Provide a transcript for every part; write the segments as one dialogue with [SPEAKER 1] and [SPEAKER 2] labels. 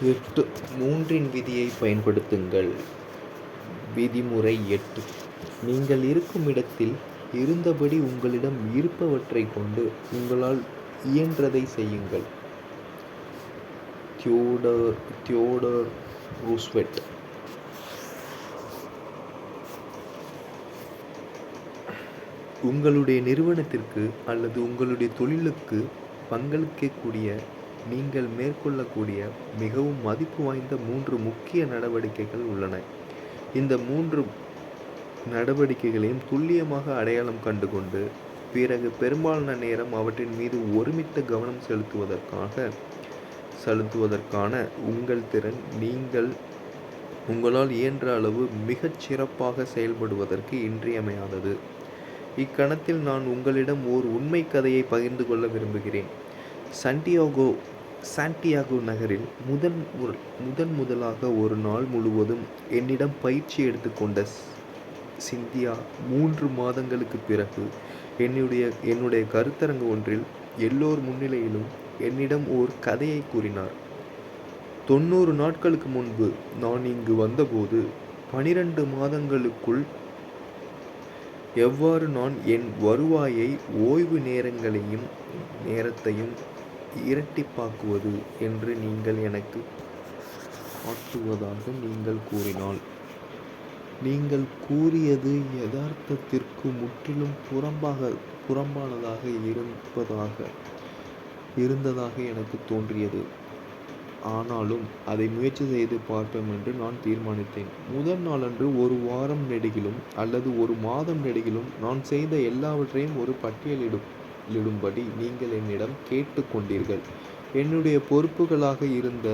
[SPEAKER 1] 8 மூன்றின் விதியை பயன்படுத்துங்கள். விதிமுறை 8: நீங்கள் இருக்கும் இடத்தில் இருந்தபடி உங்களிடம் இருப்பவற்றைக் கொண்டு உங்களால் இயன்றதை செய்யுங்கள். Theodore Roosevelt. உங்களுடைய நிறுவனத்திற்கு அல்லது உங்களுடைய தொழிலுக்கு பங்களிக்கக்கூடிய நீங்கள் மேற்கொள்ளக்கூடிய மிகவும் மதிப்பு வாய்ந்த 3 முக்கிய நடவடிக்கைகள் உள்ளன. இந்த 3 நடவடிக்கைகளையும் துல்லியமாக அடையாளம் கண்டுகொண்டு பிறகு பெரும்பாலான நேரம் அவற்றின் மீது ஒருமித்த கவனம் செலுத்துவதற்கான உங்கள் திறன் உங்களால் இயன்ற அளவு மிகச் சிறப்பாக செயல்படுவதற்கு இன்றியமையாதது. இக்கணத்தில் நான் உங்களிடம் ஓர் உண்மை கதையை பகிர்ந்து கொள்ள விரும்புகிறேன். சாண்டியாகோ நகரில் முதலாக ஒரு நாள் முழுவதும் என்னிடம் பயிற்சி எடுத்துக்கொண்ட சிந்தியா 3 மாதங்களுக்கு பிறகு என்னுடைய கருத்தரங்கு ஒன்றில் எல்லோர் முன்னிலையிலும் என்னிடம் ஓர் கதையை கூறினார். 90 நாட்களுக்கு முன்பு நான் இங்கு வந்தபோது 12 மாதங்களுக்குள் எவ்வாறு நான் என் வருவாயை, ஓய்வு நேரத்தையும் இரட்டிப்பாக்குவது என்று நீங்கள் எனக்கு காட்டுவதாக நீங்கள் கூறினால், நீங்கள் கூறியது யதார்த்தத்திற்கு முற்றிலும் புறம்பானதாக இருந்ததாக எனக்கு தோன்றியது. ஆனாலும் அதை முயற்சி செய்து பார்ப்போம் என்று நான் தீர்மானித்தேன். முதல் நாளன்று ஒரு வாரம் நெடுகிலும் அல்லது ஒரு மாதம் நெடுகிலும் நான் செய்த எல்லாவற்றையும் ஒரு பட்டியலிடும்படி நீங்கள் என்னிடம் கேட்டு கொண்டீர்கள். என்னுடைய பொறுப்புகளாக இருந்த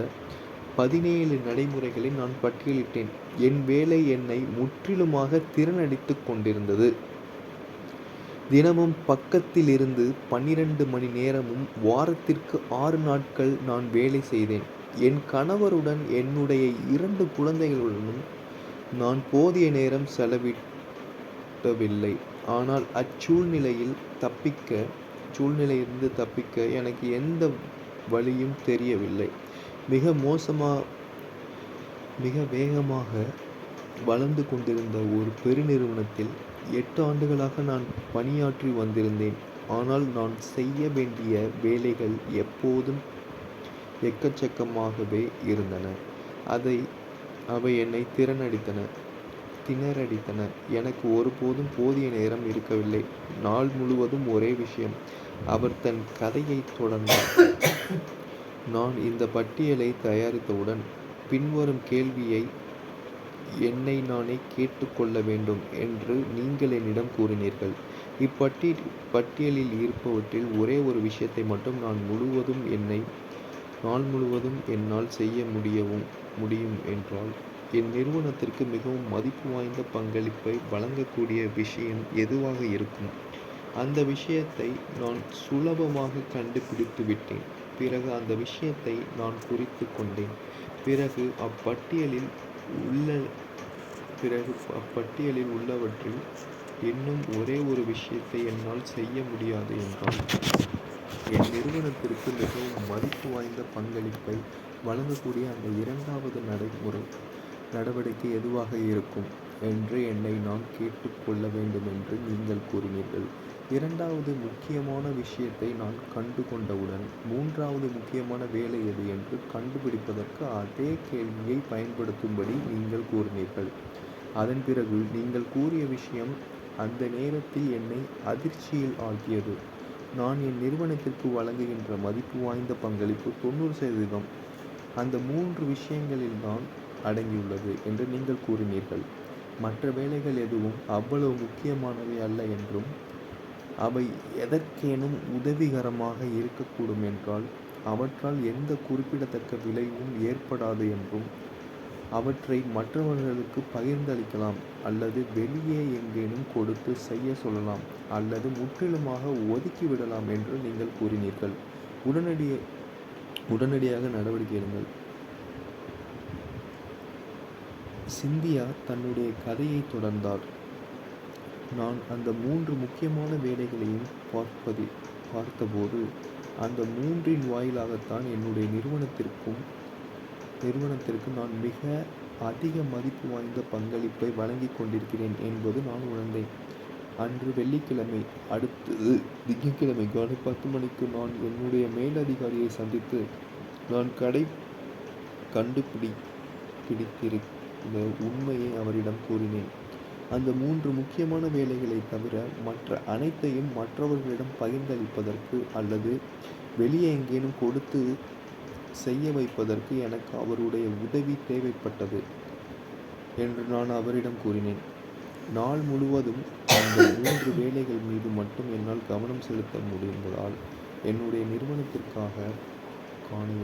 [SPEAKER 1] 17 நடைமுறைகளை நான் பட்டியலிட்டேன். என் வேலை என்னை முற்றிலுமாக திறனடித்து கொண்டிருந்தது. தினமும் பக்கத்திலிருந்து 12 மணி நேரமும் வாரத்திற்கு 6 நாட்கள் நான் வேலை செய்தேன். என் கணவருடன் என்னுடைய 2 குழந்தைகளுடனும் நான் போதிய நேரம் செலவிடவில்லை. ஆனால் சூழ்நிலையிலிருந்து தப்பிக்க எனக்கு எந்த வழியும் தெரியவில்லை. மிக வேகமாக வளர்ந்து கொண்டிருந்த ஒரு பெருநிறுவனத்தில் 8 ஆண்டுகளாக நான் பணியாற்றி வந்திருந்தேன். ஆனால் நான் செய்ய வேண்டிய வேலைகள் எப்போதும் எக்கச்சக்கமாகவே இருந்தன. அவை என்னை திணறடித்தன. எனக்கு ஒருபோதும் போதிய நேரம் இருக்கவில்லை. நாள் முழுவதும் ஒரே விஷயம். அவர் தன் கதையைத் தொடர்ந்தார். நான் இந்த பட்டியலை தயாரித்தவுடன் பின்வரும் கேள்வியை என்னை நானே கேட்டுக்கொள்ள வேண்டும் என்று நீங்கள் என்னிடம் கூறினீர்கள். இப்பட்டியலில் இருப்பவற்றில் ஒரே ஒரு விஷயத்தை மட்டும் நாள் முழுவதும் என்னால் செய்ய முடியும் என்றால், என் நிறுவனத்திற்கு மிகவும் மதிப்பு வாய்ந்த பங்களிப்பை வழங்கக்கூடிய விஷயம் எதுவாக இருக்கும்? அந்த விஷயத்தை நான் சுலபமாக கண்டுபிடித்து விட்டேன். பிறகு அந்த விஷயத்தை நான் குறித்து கொண்டேன். பிறகு அப்பட்டியலில் உள்ளவற்றில் இன்னும் ஒரே ஒரு விஷயத்தை என்னால் செய்ய முடியாது என்றால், என் நிறுவனத்திற்கு மிகவும் மதிப்பு வாய்ந்த பங்களிப்பை வழங்கக்கூடிய அந்த 2வது நடவடிக்கை எதுவாக இருக்கும் என்று என்னை நான் கேட்டுக்கொள்ள வேண்டும் என்று நீங்கள் கூறினீர்கள். 2வது முக்கியமான விஷயத்தை நான் கண்டு கொண்டவுடன் 3வது முக்கியமான வேலை எது என்று கண்டுபிடிப்பதற்கு அதே கேள்வியை பயன்படுத்தும்படி நீங்கள் கூறினீர்கள். அதன் பிறகு நீங்கள் கூறிய விஷயம் அந்த நேரத்தில் என்னை அதிர்ச்சியில் ஆழ்த்தியது. நான் என் நிறுவனத்திற்கு வழங்குகின்ற மதிப்பு வாய்ந்த பங்களிப்பு 90% அந்த 3 விஷயங்களில்தான் அடங்கியுள்ளது என்று நீங்கள் கூறினீர்கள். மற்ற வேலைகள் எதுவும் அவ்வளவு முக்கியமானவை அல்ல என்றும், அவை எதற்கேனும் உதவிகரமாக இருக்கக்கூடும் என்றால் அவற்றால் எந்த குறிப்பிடத்தக்க விளைவும் ஏற்படாது என்றும், அவற்றை மற்றவர்களுக்கு பகிர்ந்தளிக்கலாம் அல்லது வெளியே எங்கேனும் கொடுத்து செய்ய சொல்லலாம் அல்லது முற்றிலுமாக ஒதுக்கிவிடலாம் என்று நீங்கள் கூறினீர்கள். உடனடியாக நடவடிக்கை எடுங்கள். சிந்தியா தன்னுடைய கதையை தொடர்ந்தார். நான் அந்த 3 முக்கியமான வேலைகளையும் பார்த்தபோது அந்த 3 வாயிலாகத்தான் என்னுடைய நிறுவனத்திற்கும் நிறுவனத்திற்கு நான் மிக அதிக மதிப்பு வாய்ந்த பங்களிப்பை வழங்கிக் கொண்டிருக்கிறேன் என்பது நான் உணர்ந்தேன். அன்று வெள்ளிக்கிழமை. அடுத்தது திங்கட்கிழமை காலை 10 மணிக்கு நான் என்னுடைய மேலதிகாரியை சந்தித்து நான் பிடித்திருந்த உண்மையை அவரிடம் கூறினேன். அந்த 3 முக்கியமான வேலைகளை தவிர மற்ற அனைத்தையும் மற்றவர்களிடம் பகிர்ந்தளிப்பதற்கு அல்லது வெளியே எங்கேனும் கொடுத்து செய்ய வைப்பதற்கு எனக்கு அவருடைய உதவி தேவைப்பட்டது என்று நான் அவரிடம் கூறினேன். நாள் முழுவதும் அந்த 3 வேலைகள் மீது மட்டும் என்னால் கவனம் செலுத்த முடிந்ததால் என்னுடைய நிறுவனத்திற்காக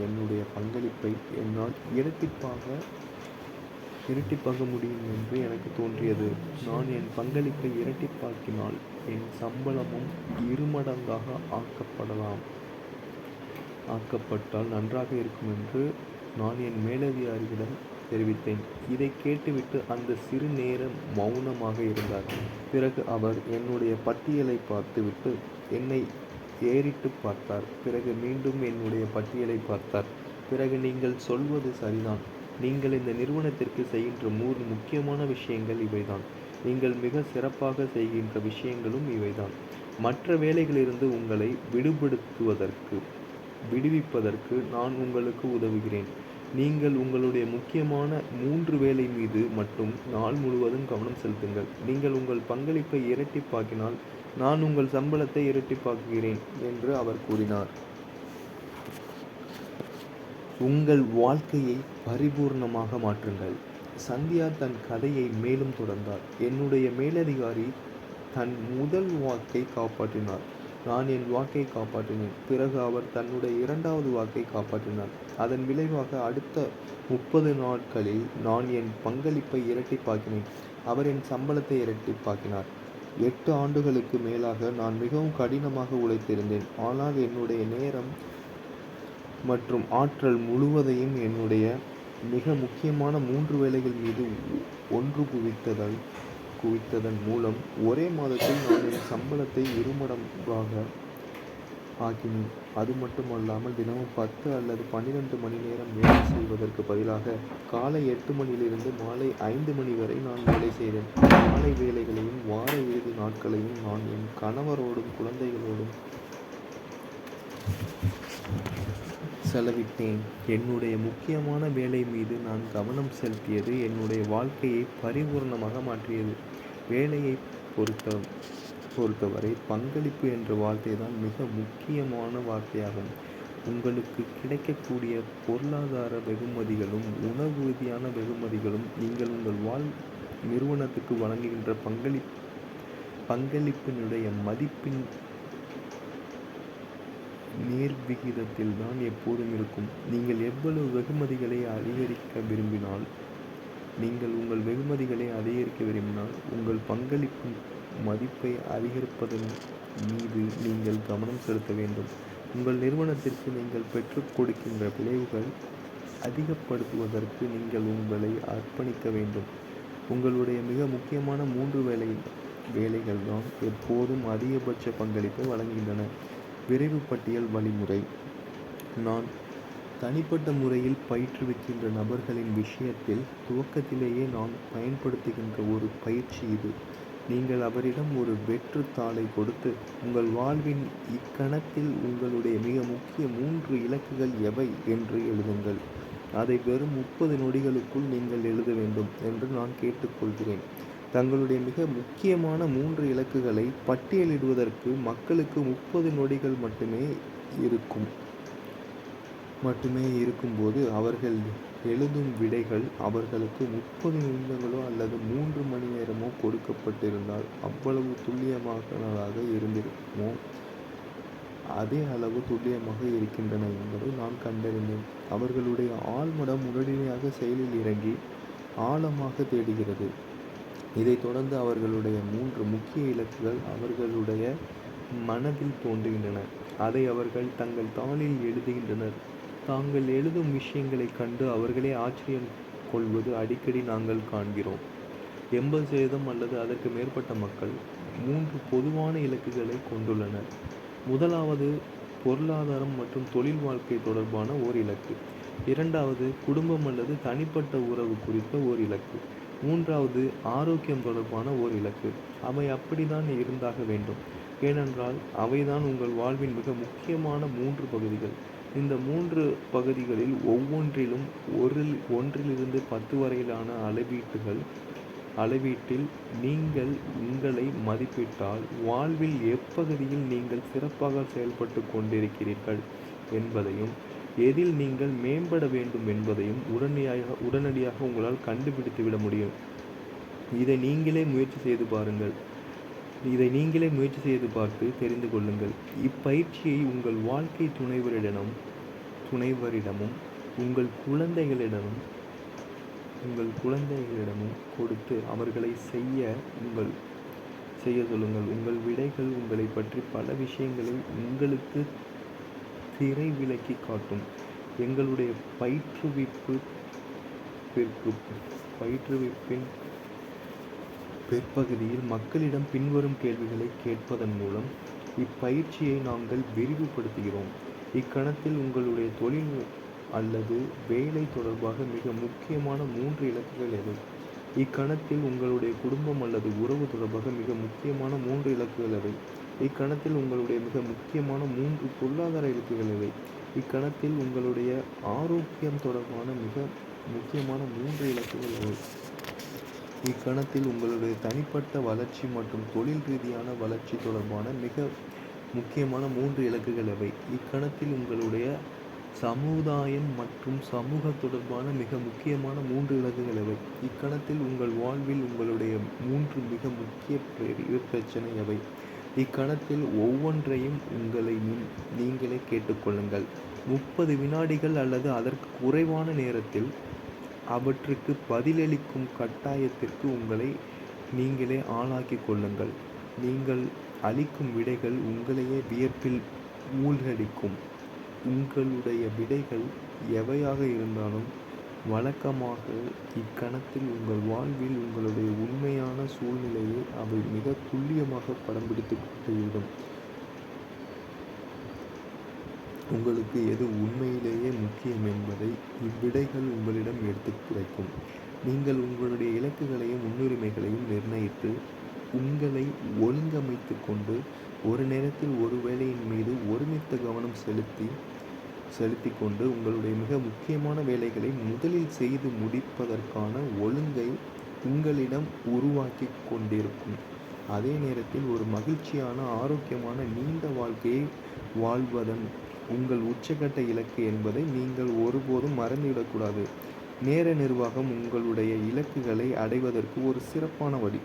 [SPEAKER 1] என்னுடைய பங்களிப்பை என்னால் இரட்டிப்பாக்க முடியும் என்று எனக்கு தோன்றியது. நான் என் பங்களிப்பை இரட்டிப்பாக்கினால் என் சம்பளமும் இருமடங்காக ஆக்கப்பட்டால் நன்றாக இருக்கும் என்று நான் என் மேலதிகாரியிடம் தெரிவித்தேன். இதை கேட்டுவிட்டு அந்த சிறு நேரம் மௌனமாக இருந்தார். பிறகு அவர் என்னுடைய பட்டியலை பார்த்துவிட்டு என்னை ஏறிட்டு பார்த்தார். பிறகு மீண்டும் என்னுடைய பட்டியலை பார்த்தார். பிறகு, நீங்கள் சொல்வது சரிதான். நீங்கள் இந்த நிறுவனத்திற்கு செய்கின்ற 3 முக்கியமான விஷயங்கள் இவைதான். நீங்கள் மிக சிறப்பாக செய்கின்ற விஷயங்களும் இவைதான். மற்ற வேலைகளிலிருந்து உங்களை விடுவிப்பதற்கு நான் உங்களுக்கு உதவுகிறேன். நீங்கள் உங்களுடைய முக்கியமான 3 வேலை மீது மட்டும் நாள் முழுவதும் கவனம் செலுத்துங்கள். நீங்கள் உங்கள் பங்களிப்பை இரட்டிப்பாக்கினால் நான் உங்கள் சம்பளத்தை இரட்டிப்பாக்குகிறேன் என்று அவர் கூறினார். உங்கள் வாழ்க்கையை பரிபூர்ணமாக மாற்றுங்கள். சந்தியா தன் கதையை மேலும் தொடர்ந்தார். என்னுடைய மேலதிகாரி தன் முதல் வாக்கை காப்பாற்றினார். நான் என் வாக்கை காப்பாற்றினேன். பிறகு அவர் தன்னுடைய 2வது வாக்கை காப்பாற்றினார். அதன் விளைவாக அடுத்த 30 நாட்களில் நான் என் பங்களிப்பை இரட்டிப்பாக்கினேன். அவர் என் சம்பளத்தை இரட்டிப்பாக்கினார். 8 ஆண்டுகளுக்கு மேலாக நான் மிகவும் கடினமாக உழைத்திருந்தேன். ஆனால் என்னுடைய நேரம் மற்றும் ஆற்றல் முழுவதையும் என்னுடைய மிக முக்கியமான 3 வேலைகள் மீது ஒன்று குவித்ததன் மூலம் ஒரே மாதத்தில் நான் என் சம்பளத்தை இருமடங்காக ஆக்கினேன். அது மட்டுமல்லாமல் தினமும் 10 அல்லது 12 மணி நேரம் வேலை செய்வதற்கு பதிலாக காலை 8 மணியிலிருந்து மாலை 5 மணி வரை நான் வேலை செய்தேன். மாலை வேலைகளையும் வார இறுதி நாட்களையும் நான் என் கணவரோடும் குழந்தைகளோடும் செலவிட்டேன். என்னுடைய முக்கியமான வேலை மீது நான் கவனம் செலுத்தியது என்னுடைய வாழ்க்கையை பரிபூர்ணமாக மாற்றியது. வேலையை பொறுத்தவரை பங்களிப்பு என்ற வார்த்தை தான் மிக முக்கியமான வார்த்தையாகும். உங்களுக்கு கிடைக்கக்கூடிய பொருளாதார வெகுமதிகளும் உணவு ரீதியான வெகுமதிகளும் நீங்கள் உங்கள் நிறுவனத்துக்கு வழங்குகின்ற பங்களிப்பினுடைய மதிப்பின் நேர்விகிதத்தில் தான் எப்போதும் இருக்கும். நீங்கள் எவ்வளவு வெகுமதிகளை அதிகரிக்க விரும்பினால் உங்கள் பங்களிப்பின் மதிப்பை அதிகரிப்பதன் மீது நீங்கள் கவனம் செலுத்த வேண்டும். உங்கள் நிறுவனத்திற்கு நீங்கள் பெற்றுக் கொடுக்கின்ற விளைவுகள் அதிகப்படுத்துவதற்கு நீங்கள் உங்களை அர்ப்பணிக்க வேண்டும். உங்களுடைய மிக முக்கியமான 3 வேலைகள் தான் எப்போதும் அதிகபட்ச பங்களிப்பை வழங்குகின்றன. விரைவு பட்டியல் வழிமுறை. நான் தனிப்பட்ட முறையில் பயிற்றுவிக்கின்ற நபர்களின் விஷயத்தில் துவக்கத்திலேயே நான் பயன்படுத்துகின்ற ஒரு பயிற்சி இது. நீங்கள் அவரிடம் ஒரு வெற்று தாளை கொடுத்து உங்கள் வாழ்வின் இக்கணத்தில் உங்களுடைய மிக முக்கிய 3 இலக்குகள் எவை என்று எழுதுங்கள். அதை வெறும் 30 நொடிகளுக்குள் நீங்கள் எழுத வேண்டும் என்று நான் கேட்டுக்கொள்கிறேன். தங்களுடைய மிக முக்கியமான 3 இலக்குகளை பட்டியலிடுவதற்கு மக்களுக்கு 30 நொடிகள் மட்டுமே இருக்கும்போது அவர்கள் எழுதும் விடைகள் அவர்களுக்கு 30 நிமிடங்களோ அல்லது 3 மணி நேரமோ கொடுக்கப்பட்டிருந்தால் அவ்வளவு துல்லியமானதாக இருந்திருக்குமோ அதே அளவு துல்லியமாக இருக்கின்றன என்பதை நான் கண்டறிந்தேன். அவர்களுடைய ஆழ்மனம் உடனடியாக செயலில் இறங்கி ஆழமாக தேடுகிறது. இதைத் தொடர்ந்து அவர்களுடைய 3 முக்கிய இலக்குகள் அவர்களுடைய மனதில் தோன்றுகின்றன. அதை அவர்கள் தங்கள் தாளில் எழுதுகின்றனர். தாங்கள் எழுதும் விஷயங்களைக் கண்டு அவர்களே ஆச்சரியம் கொள்வது அடிக்கடி நாங்கள் காண்கிறோம். 80% அல்லது அதற்கு மேற்பட்ட மக்கள் 3 பொதுவான இலக்குகளை கொண்டுள்ளனர். முதலாவது பொருளாதாரம் மற்றும் தொழில் வாழ்க்கை தொடர்பான ஓர் இலக்கு. இரண்டாவது, குடும்பம் அல்லது தனிப்பட்ட உறவு குறித்த ஓர் இலக்கு. மூன்றாவது, ஆரோக்கியம் தொடர்பான ஓர் இலக்கு. அவை அப்படித்தான் இருந்தாக வேண்டும். ஏனென்றால் அவைதான் உங்கள் வாழ்வின் மிக முக்கியமான 3 பகுதிகள். இந்த 3 பகுதிகளில் ஒவ்வொன்றிலும் ஒன்றிலிருந்து 10 வரையிலான அளவீட்டில் நீங்கள் உங்களை மதிப்பிட்டால், வாழ்வில் எப்பகுதியில் நீங்கள் சிறப்பாக செயல்பட்டு கொண்டிருக்கிறீர்கள் என்பதையும், எதில் நீங்கள் மேம்பட வேண்டும் என்பதையும் உடனடியாக உங்களால் கண்டுபிடித்துவிட முடியும். இதை நீங்களே முயற்சி செய்து பார்த்து தெரிந்து கொள்ளுங்கள். இப்பயிற்சியை உங்கள் வாழ்க்கை துணைவரிடமும் உங்கள் குழந்தைகளிடமும் கொடுத்து அவர்களை செய்ய சொல்லுங்கள். உங்கள் விடைகள் உங்களை பற்றி பல விஷயங்களை உங்களுக்கு திரைவிலக்கி காட்டும். எங்களுடைய பயிற்றுவிப்பின் பிற்பகுதியில் மக்களிடம் பின்வரும் கேள்விகளை கேட்பதன் மூலம் இப்பயிற்சியை நாங்கள் விரிவுபடுத்துகிறோம். இக்கணத்தில் உங்களுடைய தொழில் அல்லது வேலை தொடர்பாக மிக முக்கியமான 3 இலக்குகள் எவை? இக்கணத்தில் உங்களுடைய குடும்பம் அல்லது உறவு தொடர்பாக மிக முக்கியமான 3 இலக்குகள் எவை? இக்கணத்தில் உங்களுடைய மிக முக்கியமான 3 பொருளாதார இலக்குகள் எவை? இக்கணத்தில் உங்களுடைய ஆரோக்கியம் தொடர்பான மிக முக்கியமான 3 இலக்குகள் எவை? இக்கணத்தில் உங்களுடைய தனிப்பட்ட வளர்ச்சி மற்றும் தொழில் ரீதியான வளர்ச்சி தொடர்பான மிக முக்கியமான 3 இலக்குகள் எவை? இக்கணத்தில் உங்களுடைய சமுதாயம் மற்றும் சமூக தொடர்பான மிக முக்கியமான 3 இலக்குகள் எவை? இக்கணத்தில் உங்கள் வாழ்வில் உங்களுடைய 3 மிக முக்கிய பிரச்சனை எவை? இக்கணத்தில் ஒவ்வொன்றையும் உங்களை நீங்களே கேட்டுக்கொள்ளுங்கள். 30 வினாடிகள் அல்லது அதற்கு குறைவான நேரத்தில் அவற்றுக்கு பதிலளிக்கும் கட்டாயத்திற்கு உங்களை நீங்களே ஆளாக்கிக் கொள்ளுங்கள். நீங்கள் அளிக்கும் விடைகள் உங்களையே வியப்பில் மூழ்கடிக்கும். உங்களுடைய விடைகள் எவையாக இருந்தாலும், வழக்கமாக இக்கணத்தில் உங்கள் வாழ்வில் உங்களுடைய உண்மையான சூழ்நிலையை அவை மிக துல்லியமாக படம் பிடித்து காட்டிவிடும். உங்களுக்கு எது உண்மையிலேயே முக்கியம் என்பதை இவ்விடைகள் உங்களிடம் எடுத்துக் குறைக்கும். நீங்கள் உங்களுடைய இலக்குகளையும் முன்னுரிமைகளையும் நிர்ணயித்து, உங்களை ஒழுங்கமைத்து கொண்டு, ஒரு நேரத்தில் ஒரு வேலையின் மீது ஒருமித்த கவனம் செலுத்தி கொண்டு உங்களுடைய மிக முக்கியமான வேலைகளை முதலில் செய்து முடிப்பதற்கான ஒழுங்கை உங்களிடம் உருவாக்கி கொண்டிருக்கும். அதே நேரத்தில் ஒரு மகிழ்ச்சியான, ஆரோக்கியமான நீண்ட வாழ்க்கையை வாழ்வதன் உங்கள் உச்சகட்ட இலக்கு என்பதை நீங்கள் ஒருபோதும் மறந்துவிடக்கூடாது. நேர நிர்வாகம் உங்களுடைய இலக்குகளை அடைவதற்கு ஒரு சிறப்பான வழி.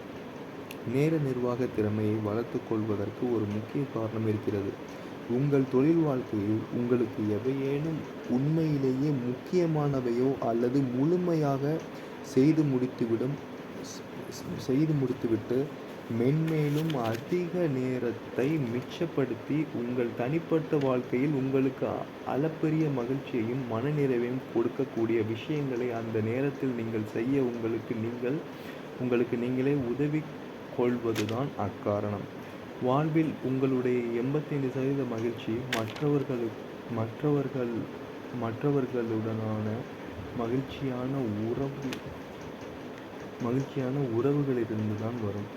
[SPEAKER 1] நேர நிர்வாக திறமையை வளர்த்துக் கொள்வதற்கு ஒரு முக்கிய காரணம் இருக்கிறது. உங்கள் தொழில் வாழ்க்கையில் உங்களுக்கு எவையேனும் உண்மையிலேயே முக்கியமானவையோ அல்லது முழுமையாக செய்து முடித்துவிட்டு மென்மேலும் அதிக நேரத்தை மிச்சப்படுத்தி உங்கள் தனிப்பட்ட வாழ்க்கையில் உங்களுக்கு அளப்பரிய மகிழ்ச்சியையும் மனநிறைவையும் கொடுக்கக்கூடிய விஷயங்களை அந்த நேரத்தில் நீங்கள் செய்ய உங்களுக்கு நீங்களே உதவி கொள்வதுதான் அக்காரணம். வாழ்வில் உங்களுடைய 85% மகிழ்ச்சி மற்றவர்களுடனான மகிழ்ச்சியான உறவுகளிலிருந்து தான் வரும்.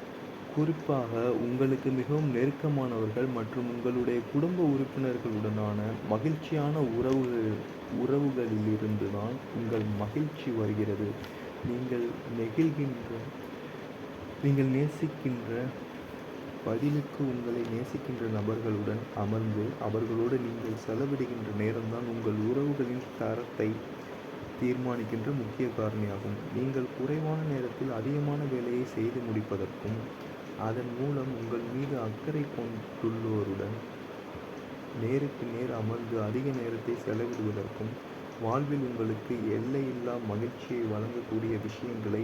[SPEAKER 1] குறிப்பாக உங்களுக்கு மிகவும் நெருக்கமானவர்கள் மற்றும் உங்களுடைய குடும்ப உறுப்பினர்களுடனான மகிழ்ச்சியான உறவுகளிலிருந்து தான் உங்கள் மகிழ்ச்சி வருகிறது. நீங்கள் நேசிக்கின்ற பதிலுக்கு உங்களை நேசிக்கின்ற நபர்களுடன் அமர்ந்து அவர்களோடு நீங்கள் செலவிடுகின்ற நேரம்தான் உங்கள் உறவுகளின் தரத்தை தீர்மானிக்கின்ற முக்கிய காரணியாகும். நீங்கள் குறைவான நேரத்தில் அதிகமான வேலையை செய்து முடிப்பதற்கும், அதன் மூலம் உங்கள் மீது அக்கறை கொண்டுள்ளோருடன் நேருக்கு நேர் அமர்ந்து அதிக நேரத்தை செலவிடுவதற்கும், வாழ்வில் உங்களுக்கு எல்லையில்லா மகிழ்ச்சியை வழங்கக்கூடிய விஷயங்களை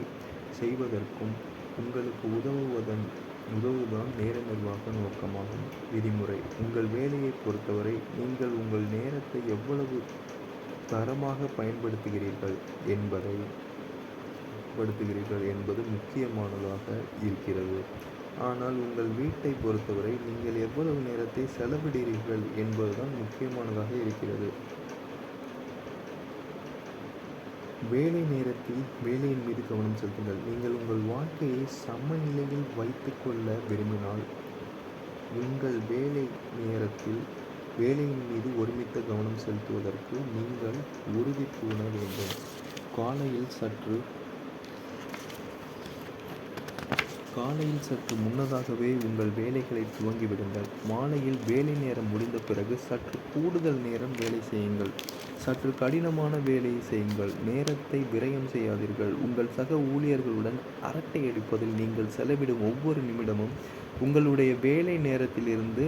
[SPEAKER 1] செய்வதற்கும் உங்களுக்கு உதவுவதுதான் நேர நிர்வாக நோக்கமாகும். விதிமுறை: உங்கள் வேலையை பொறுத்தவரை நீங்கள் உங்கள் நேரத்தை எவ்வளவு தரமாக பயன்படுத்துகிறீர்கள் என்பது முக்கியமானதாக இருக்கிறது. ஆனால் உங்கள் வீட்டை பொறுத்தவரை நீங்கள் எவ்வளவு நேரத்தை செலவிடுகிறீர்கள் என்பதுதான் முக்கியமானதாக இருக்கிறது. வேலை நேரத்தில் வேலையின் மீது கவனம் செலுத்துங்கள். நீங்கள் உங்கள் வாழ்க்கையை சமநிலையில் வைத்துக்கொள்ள விரும்பினால் உங்கள் வேலை நேரத்தில் வேலையின் மீது ஒருமித்த கவனம் செலுத்துவதற்கு நீங்கள் உறுதி பூண வேண்டும். காலையில் சற்று முன்னதாகவே உங்கள் வேலைகளை துவங்கிவிடுங்கள். மாலையில் வேலை நேரம் முடிந்த பிறகு சற்று கூடுதல் நேரம் வேலை செய்யுங்கள். சற்று கடினமான வேலையை செய்யுங்கள். நேரத்தை விரயம் செய்யாதீர்கள். உங்கள் சக ஊழியர்களுடன் அரட்டை அடிப்பதில் நீங்கள் செலவிடும் ஒவ்வொரு நிமிடமும் உங்களுடைய வேலை நேரத்திலிருந்து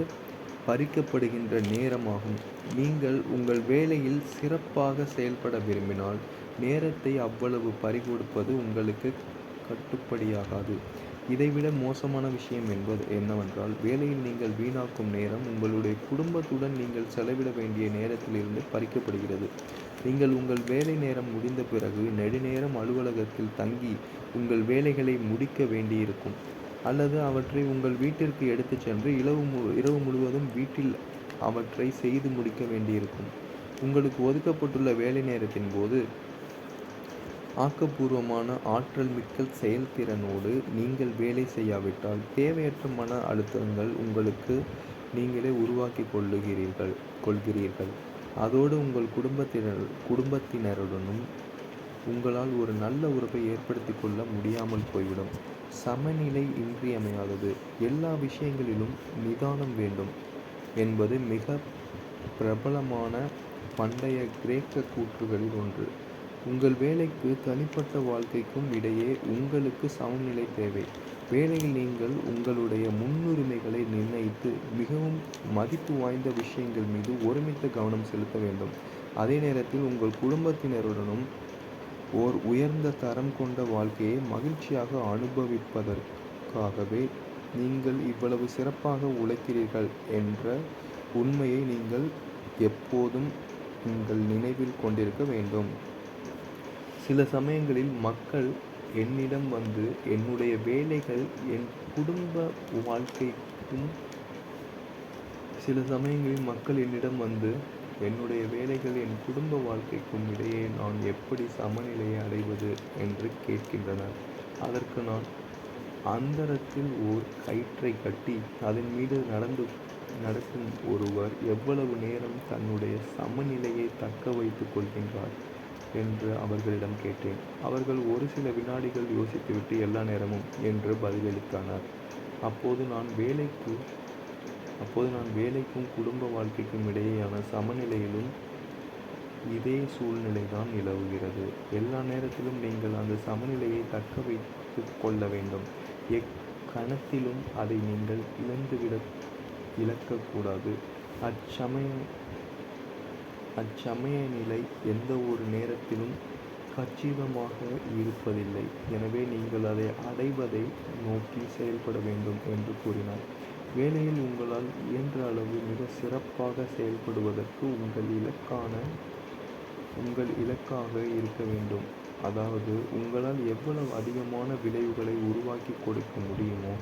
[SPEAKER 1] பறிக்கப்படுகின்ற நேரமாகும். நீங்கள் உங்கள் வேலையில் சிறப்பாக செயல்பட விரும்பினால் நேரத்தை அவ்வளவு பறிகொடுப்பது உங்களுக்கு கட்டுப்படியாகாது. இதைவிட மோசமான விஷயம் என்னவென்றால் வேலையில் நீங்கள் வீணாக்கும் நேரம் உங்களுடைய குடும்பத்துடன் நீங்கள் செலவிட வேண்டிய நேரத்திலிருந்து பறிக்கப்படுகிறது. நீங்கள் உங்கள் வேலை நேரம் முடிந்த பிறகு நெடுநேரம் அலுவலகத்தில் தங்கி உங்கள் வேலைகளை முடிக்க வேண்டியிருக்கும். அல்லது அவற்றை உங்கள் வீட்டிற்கு எடுத்துச் சென்று இரவு முழுவதும் வீட்டில் அவற்றை செய்து முடிக்க வேண்டியிருக்கும். உங்களுக்கு ஒதுக்கப்பட்டுள்ள வேலை நேரத்தின் போது ஆக்கப்பூர்வமான ஆற்றல் மிக்க செயல்திறனோடு நீங்கள் வேலை செய்யாவிட்டால் தேவையற்ற மன அழுத்தங்கள் உங்களுக்கு நீங்களே உருவாக்கி கொள்கிறீர்கள். அதோடு உங்கள் குடும்பத்தினருடனும் உங்களால் ஒரு நல்ல உறவை ஏற்படுத்தி கொள்ள முடியாமல் போய்விடும். சமநிலை இன்றியமையாதது. எல்லா விஷயங்களிலும் நிதானம் வேண்டும் என்பது மிக பிரபலமான பண்டைய கிரேக்க கூற்றுகளில் ஒன்று. உங்கள் வேலைக்கு தனிப்பட்ட வாழ்க்கைக்கும் இடையே உங்களுக்கு சமநிலை தேவை. வேலையில் நீங்கள் உங்களுடைய முன்னுரிமைகளை நிர்ணயித்து மிகவும் மதிப்பு வாய்ந்த விஷயங்கள் மீது ஒருமித்த கவனம் செலுத்த வேண்டும். அதே நேரத்தில் உங்கள் குடும்பத்தினருடனும் ஓர் உயர்ந்த தரம் கொண்ட வாழ்க்கையை மகிழ்ச்சியாக அனுபவிப்பதற்காகவே நீங்கள் இவ்வளவு சிறப்பாக உழைக்கிறீர்கள் என்ற உண்மையை நீங்கள் எப்போதும் உங்கள் நினைவில் கொண்டிருக்க வேண்டும். சில சமயங்களில் மக்கள் என்னிடம் வந்து என்னுடைய வேலைகள் என் குடும்ப வாழ்க்கைக்கும் இடையே நான் எப்படி சமநிலையை அடைவது என்று கேட்கின்றனர். அதற்கு நான் அந்தரத்தில் ஓர் கயிற்றை கட்டி அதன் மீது நடக்கும் ஒருவர் எவ்வளவு நேரம் தன்னுடைய சமநிலையை தக்க வைத்துக் கொள்கின்றார் என்று அவர்களிடம் கேட்டேன். அவர்கள் ஒரு சில வினாடிகள் யோசித்துவிட்டு எல்லா நேரமும் என்று பதிலளித்தனர். அப்போது நான் வேலைக்கும் குடும்ப வாழ்க்கைக்கும் இடையேயான சமநிலையிலும் இதே சூழ்நிலைதான் நிலவுகிறது. எல்லா நேரத்திலும் நீங்கள் அந்த சமநிலையை தக்க வைத்து கொள்ள வேண்டும். எக்கணத்திலும் அதை நீங்கள் இழக்கக்கூடாது. அச்சமய நிலை எந்த ஒரு நேரத்திலும் கச்சிதமாக இருப்பதில்லை. எனவே நீங்கள் அதை அடைவதை நோக்கி செயல்பட வேண்டும் என்று கூறினார். வேலையில் உங்களால் இயன்ற அளவு மிக சிறப்பாக செயல்படுவதற்கு உங்கள் இலக்காக இருக்க வேண்டும். அதாவது உங்களால் எவ்வளவு அதிகமான விளைவுகளை உருவாக்கி கொடுக்க முடியுமோ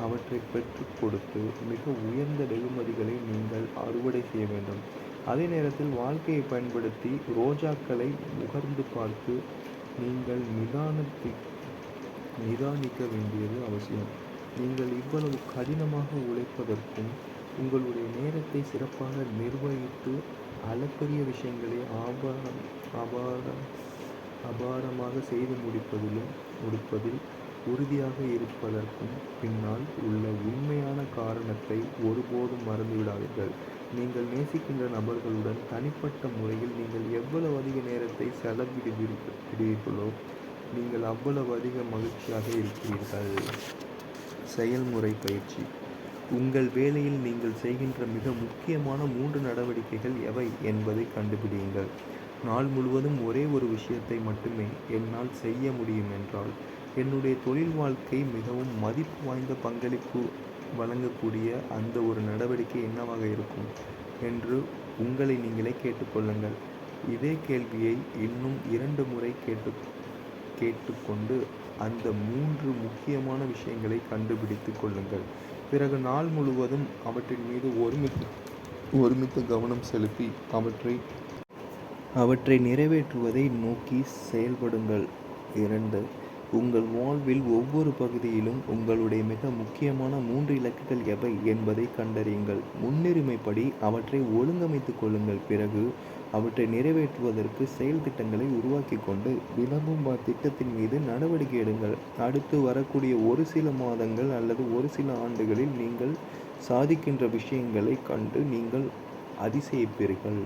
[SPEAKER 1] அவற்றை பெற்றுக் கொடுத்து மிக உயர்ந்த வெகுமதிகளை நீங்கள் அறுவடை செய்ய வேண்டும். அதே நேரத்தில் வாழ்க்கையை பயன்படுத்தி ரோஜாக்களை முகர்ந்து பார்த்து நீங்கள் நிதானிக்க வேண்டியது அவசியம். நீங்கள் இவ்வளவு கடினமாக உழைப்பதற்கும் உங்களுடைய நேரத்தை சிறப்பாக நிர்வகித்து அளப்பரிய விஷயங்களை அபாரமாக செய்து முடிப்பதில் உறுதியாக இருப்பதற்கும் பின்னால் உள்ள உண்மையான காரணத்தை ஒருபோதும் மறந்துவிடாதீர்கள். நீங்கள் நேசிக்கின்ற நபர்களுடன் தனிப்பட்ட முறையில் நீங்கள் எவ்வளவு அதிக நேரத்தை செலவிடுகிறீர்களோ நீங்கள் அவ்வளவு அதிக மகிழ்ச்சியாக இருக்கிறீர்கள். செயல்முறை பயிற்சி. உங்கள் வேலையில் நீங்கள் செய்கின்ற மிக முக்கியமான 3 நடவடிக்கைகள் எவை என்பதை கண்டுபிடியுங்கள். நாள் முழுவதும் ஒரே ஒரு விஷயத்தை மட்டுமே என்னால் செய்ய முடியும் என்றால் என்னுடைய தொழில் வாழ்க்கை மிகவும் மதிப்பு வாய்ந்த பங்களிப்பு வழங்கக்கூடிய அந்த ஒரு நடவடிக்கை என்னவாக இருக்கும் என்று உங்களை நீங்களே கேட்டுக்கொள்ளுங்கள். இதே கேள்வியை இன்னும் 2 முறை கேட்டுக்கொண்டு அந்த 3 முக்கியமான விஷயங்களை கண்டுபிடித்து கொள்ளுங்கள். பிறகு நாள் முழுவதும் அவற்றின் மீது ஒருமித்த கவனம் செலுத்தி அவற்றை நிறைவேற்றுவதை நோக்கி செயல்படுங்கள். 2. உங்கள் வாழ்வில் ஒவ்வொரு பகுதியிலும் உங்களுடைய மிக முக்கியமான 3 இலக்குகள் எவை என்பதை கண்டறியுங்கள். முன்னுரிமைப்படி அவற்றை ஒழுங்கமைத்துக் கொள்ளுங்கள். பிறகு அவற்றை நிறைவேற்றுவதற்கு செயல் திட்டங்களை உருவாக்கிக் கொண்டு தினமும் அத்திட்டத்தின் மீது நடவடிக்கை எடுங்கள். அடுத்து வரக்கூடிய ஒரு சில மாதங்கள் அல்லது ஒரு சில ஆண்டுகளில் நீங்கள் சாதிக்கின்ற விஷயங்களை கண்டு நீங்கள் அதிசயிப்பீர்கள்.